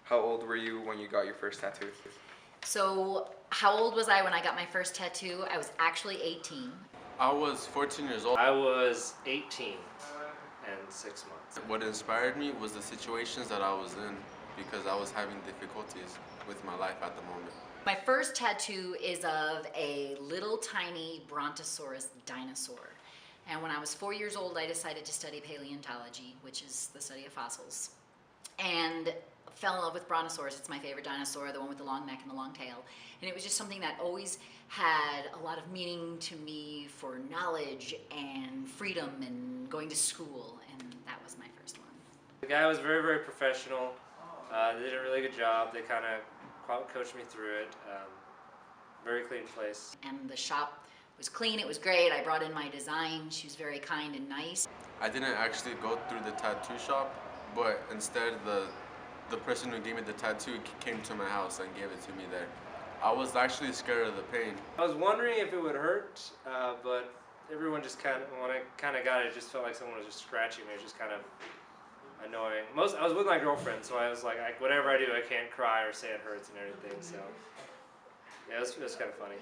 How old were you when you got your first tattoo? So how old was I when I got my first tattoo? I was actually 18. I was 14 years old. I was 18 and 6 months. What inspired me was the situations that I was in because I was having difficulties with my life at the moment. My first tattoo is of a little tiny Brontosaurus dinosaur. And when I was 4 years old, I decided to study paleontology, which is the study of fossils. And fell in love with Brontosaurus. It's my favorite dinosaur, the one with the long neck and the long tail. And it was just something that always had a lot of meaning to me for knowledge and freedom and going to school. And that was my first one. The guy was very, very professional. They did a really good job. They kind of coached me through it. Very clean place. And the shop was clean, it was great. I brought in my design. She was very kind and nice. I didn't actually go through the tattoo shop, but instead the person who gave me the tattoo came to my house and gave it to me there. I was actually scared of the pain. I was wondering if it would hurt, but everyone just kind of, when I kind of got it, it just felt like someone was just scratching me. It was just kind of annoying. I was with my girlfriend, so I was like, whatever I do, I can't cry or say it hurts and everything. So yeah, it was kind of funny.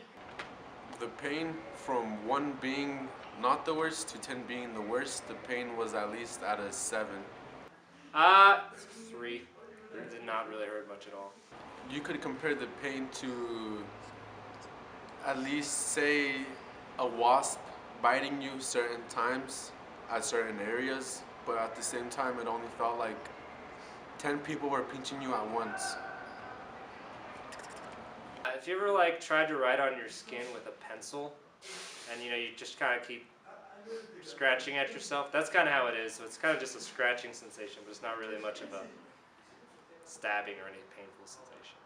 The pain from 1 being not the worst to 10 being the worst, the pain was at least at a 7. 3. It did not really hurt much at all. You could compare the pain to at least say a wasp biting you certain times at certain areas, but at the same time it only felt like 10 people were pinching you at once. If you ever tried to write on your skin with a pencil and you just kind of keep scratching at yourself, that's kind of how it is. So it's kind of just a scratching sensation, but it's not really much of a stabbing or any painful sensation.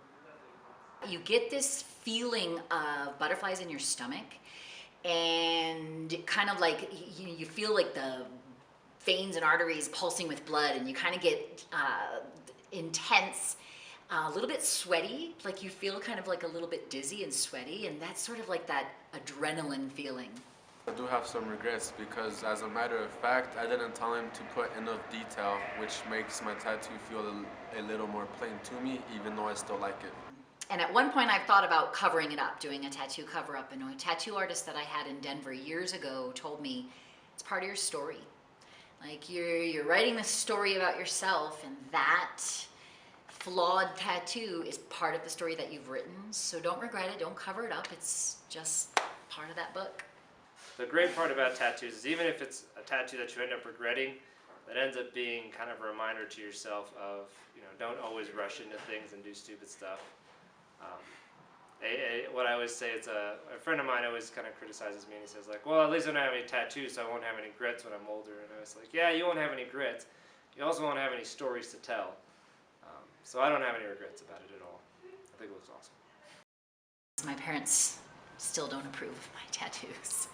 You get this feeling of butterflies in your stomach, and kind of like you feel like the veins and arteries pulsing with blood, and you kind of get intense, a little bit sweaty, like you feel kind of like a little bit dizzy and sweaty, and that's sort of like that adrenaline feeling. I do have some regrets because, as a matter of fact, I didn't tell him to put enough detail, which makes my tattoo feel a little more plain to me, even though I still like it. And at one point I've thought about covering it up, doing a tattoo cover-up, and a tattoo artist that I had in Denver years ago told me, it's part of your story. Like you're writing this story about yourself, and that flawed tattoo is part of the story that you've written, so don't regret it, don't cover it up, it's just part of that book. The great part about tattoos is even if it's a tattoo that you end up regretting, that ends up being kind of a reminder to yourself of, don't always rush into things and do stupid stuff. What I always say, it's a friend of mine always kind of criticizes me, and he says well, at least I don't have any tattoos, so I won't have any regrets when I'm older. And I was like, yeah, you won't have any regrets. You also won't have any stories to tell. So I don't have any regrets about it at all. I think it looks awesome. My parents still don't approve of my tattoos.